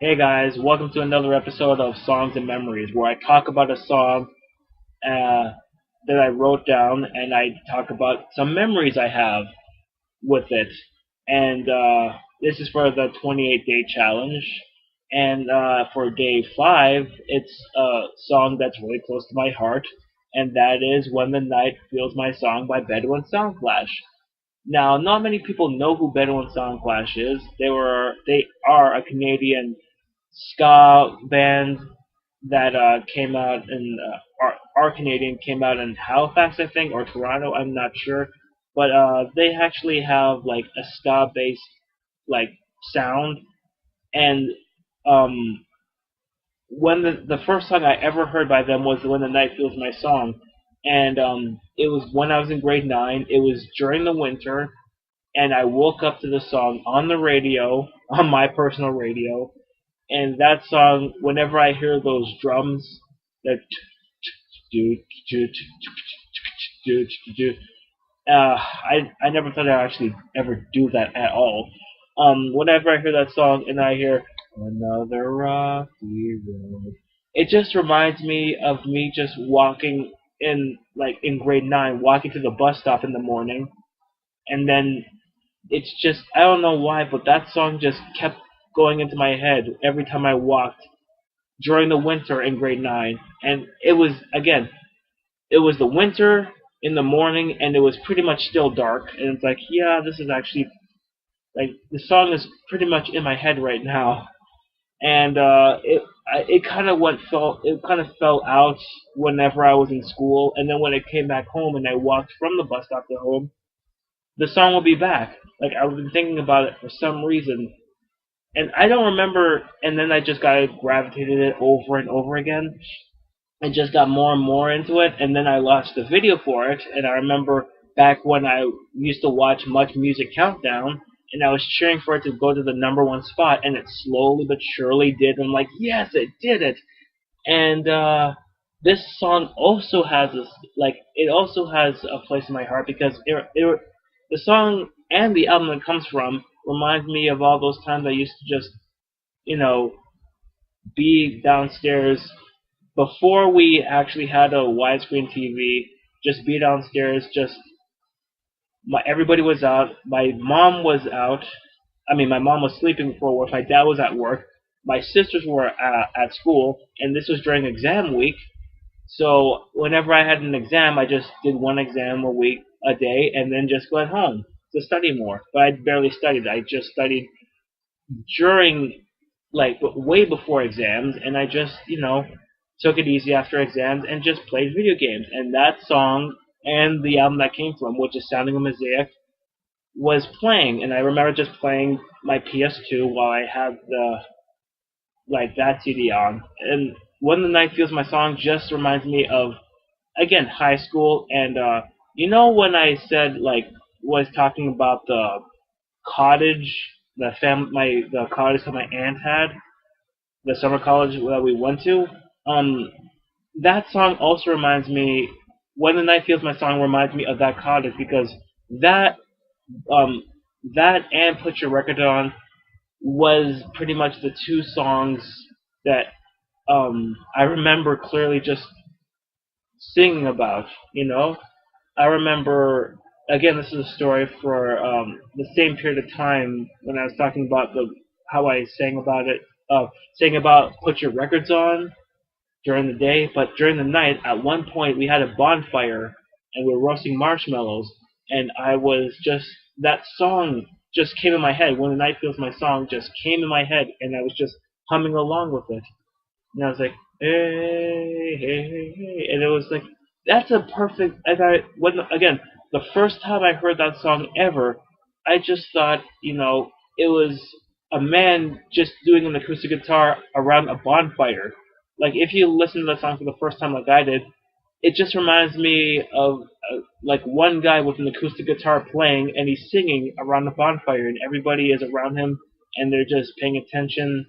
Hey guys, welcome to another episode of Songs and Memories, where I talk about a song uh, that I wrote down and I talk about some memories I have with it. And this is for the 28-day challenge. And for day 5, it's a song that's really close to my heart, and that is When the Night Feels My Song by Bedouin Soundclash. Now, not many people know who Bedouin Soundclash is. They are a Canadian ska band that came out in our Canadian came out in Halifax, I think, or Toronto. I'm not sure, but they actually have like a ska based like sound. And um, when the first song I ever heard by them was "When the Night Feels My Song," and it was when I was in grade 9. It was during the winter, and I woke up to the song on the radio, on my personal radio, and that song, whenever I hear those drums, that do do do do, I never thought I'd actually ever do that at all. Whenever I hear that song and I hear another rocky road, it just reminds me of me just walking in grade 9, walking to the bus stop in the morning, and then it's just I don't know why, but that song just kept going into my head every time I walked during the winter in grade 9. And it was the winter in the morning, and it was pretty much still dark. And it's like, yeah, this is actually like the song is pretty much in my head right now. And it kind of fell out whenever I was in school, and then when I came back home and I walked from the bus stop to home, the song will be back. Like I've been thinking about it for some reason, and I don't remember. And then I just got gravitated it over and over again. I just got more and more into it, and then I watched the video for it. And I remember back when I used to watch Much Music Countdown, and I was cheering for it to go to the number one spot, and it slowly but surely did. I'm like, yes, it did it. And this song also has this, like, it also has a place in my heart because the song and the album it comes from reminds me of all those times I used to just, you know, be downstairs before we actually had a widescreen TV. Just be downstairs. Just everybody was out. My mom was out. I mean, my mom was sleeping before work. My dad was at work. My sisters were at school, and this was during exam week. So whenever I had an exam, I just did one exam a day, and then just went home to study more. But I barely studied. I just studied during, like, way before exams, and I just, took it easy after exams and just played video games. And that song and the album that came from, which is Sounding a Mosaic, was playing, and I remember just playing my PS2 while I had that CD on. And When the Night Feels My Song just reminds me of, again, high school. And when I said, like, was talking about the cottage, the cottage that my aunt had, the summer college that we went to. Um, that song also reminds me. When the Night Feels My Song reminds me of that cottage because that um that and Put Your Record On was pretty much the two songs that I remember clearly just singing about. I remember, again, this is a story for the same period of time when I was talking about the how I sang about it, sang about Put Your Records On during the day, but during the night, at one point we had a bonfire and we were roasting marshmallows, and I was just that song just came in my head. When the Night Feels My Song just came in my head, and I was just humming along with it. And I was like, hey, hey, hey, hey. And it was like, that's a perfect. Again, the first time I heard that song ever, I just thought, it was a man just doing an acoustic guitar around a bonfire. Like, if you listen to the song for the first time like I did, it just reminds me of like one guy with an acoustic guitar playing and he's singing around a bonfire and everybody is around him and they're just paying attention,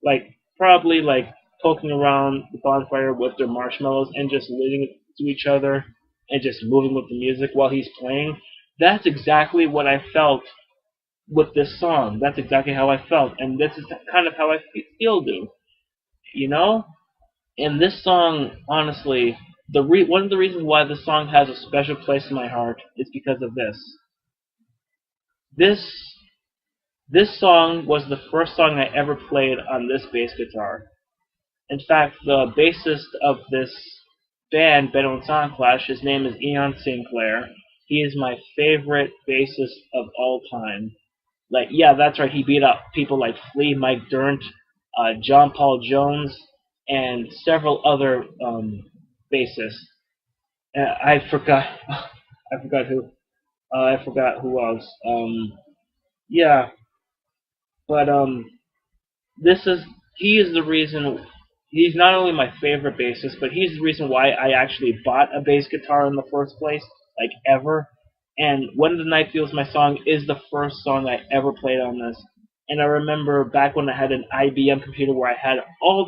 like probably like poking around the bonfire with their marshmallows and just listening to each other and just moving with the music while he's playing. That's exactly what I felt with this song. That's exactly how I felt, and this is kind of how I still do. You know, and this song, honestly, one of the reasons why this song has a special place in my heart is because of this. This this song was the first song I ever played on this bass guitar. In fact, the bassist of this band, Bedouin Soundclash, his name is Ian Sinclair. He is my favorite bassist of all time. Like, yeah, that's right. He beat up people like Flea, Mike Dirnt, John Paul Jones, and several other bassists. I forgot. I forgot who. I forgot who else. Yeah, but this is he is the reason. He's not only my favorite bassist, but he's the reason why I actually bought a bass guitar in the first place, like ever. And When the Night Feels My Song is the first song I ever played on this. And I remember back when I had an IBM computer where I had all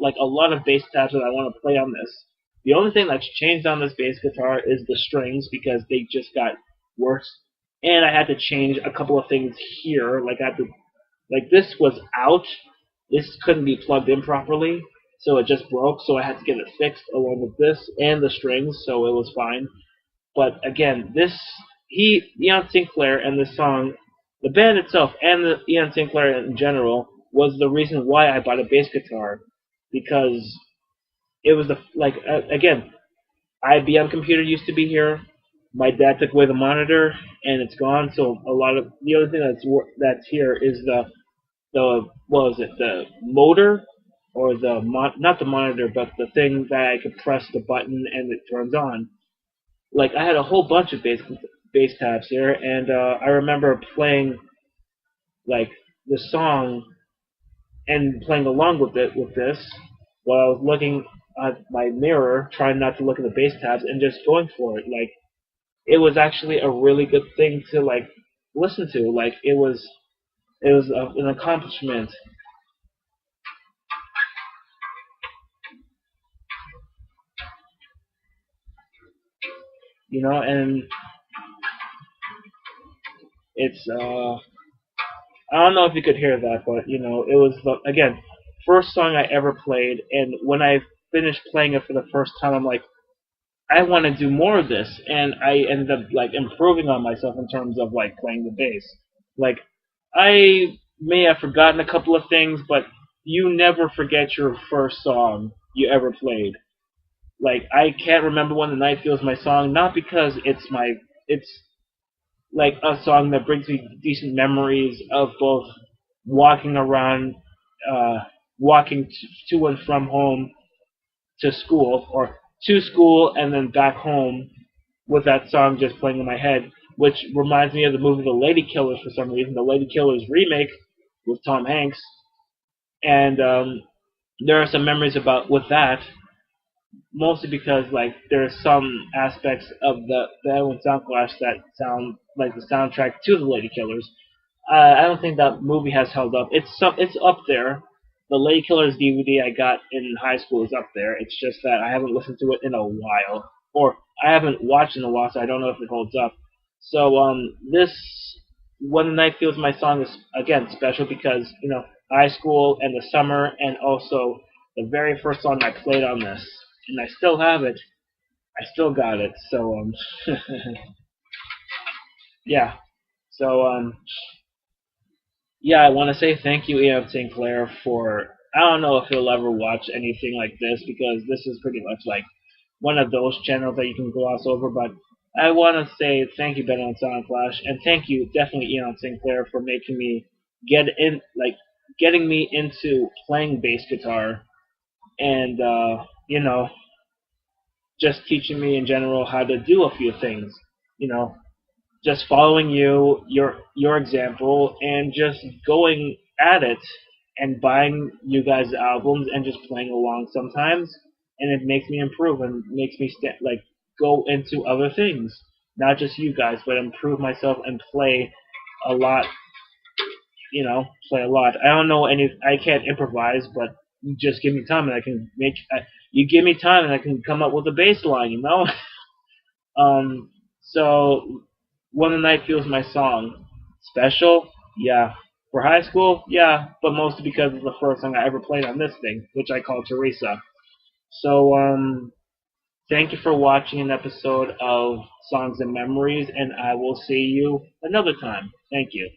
like a lot of bass tabs that I want to play on this. The only thing that's changed on this bass guitar is the strings because they just got worse. And I had to change a couple of things here, like I had to like this was out. This couldn't be plugged in properly, so it just broke. So I had to get it fixed along with this and the strings, so it was fine. But again, Ian Sinclair and this song, the band itself and Ian Sinclair in general was the reason why I bought a bass guitar because it was again, IBM computer used to be here. My dad took away the monitor and it's gone. So a lot of the only thing that's here is the what was it, the motor or not the monitor but the thing that I could press the button and it turns on. Like I had a whole bunch of bass tabs here, and I remember playing like the song and playing along with it with this while I was looking at my mirror, trying not to look at the bass tabs and just going for it. Like it was actually a really good thing to like listen to. Like it was an accomplishment. And it's I don't know if you could hear that, but it was the again first song I ever played, and when I finished playing it for the first time, I'm like, I want to do more of this, and I ended up like improving on myself in terms of like playing the bass. Like I may have forgotten a couple of things, but you never forget your first song you ever played. Like I can't remember When the Night Feels My Song, not because it's like a song that brings me decent memories of both walking around, uh, walking to and from home to school, or to school and then back home with that song just playing in my head, which reminds me of the movie The Lady Killers for some reason, the Lady Killers remake with Tom Hanks, and there are some memories about with that, mostly because like there's some aspects of the Bedouin Soundclash that sound like the soundtrack to the Lady Killers. I don't think that movie has held up. It's up there. The Lady Killers DVD I got in high school is up there. It's just that I haven't listened to it in a while, or I haven't watched in a while, so I don't know if it holds up. So this When the Night Feels My Song is again special because high school and the summer, and also the very first song I played on this, and I still have it. I still got it. So yeah. So yeah, I want to say thank you, Ian Sinclair, for. I don't know if he'll ever watch anything like this because this is pretty much like one of those channels that you can gloss over. But I want to say thank you, Ben on Soundclash, and thank you, definitely Ian Sinclair, for making me getting me into playing bass guitar, and just teaching me in general how to do a few things. You know, just following your example and just going at it and buying you guys' albums and just playing along sometimes, and it makes me improve and makes me go into other things, not just you guys, but improve myself and play a lot. Play a lot. I don't know any. I can't improvise, but you just give me time and I can make. You give me time and I can come up with a bass line. So When the Night Feels My Song. Special? Yeah. For high school? Yeah, but mostly because it's the first song I ever played on this thing, which I call Teresa. So, thank you for watching an episode of Songs and Memories, and I will see you another time. Thank you.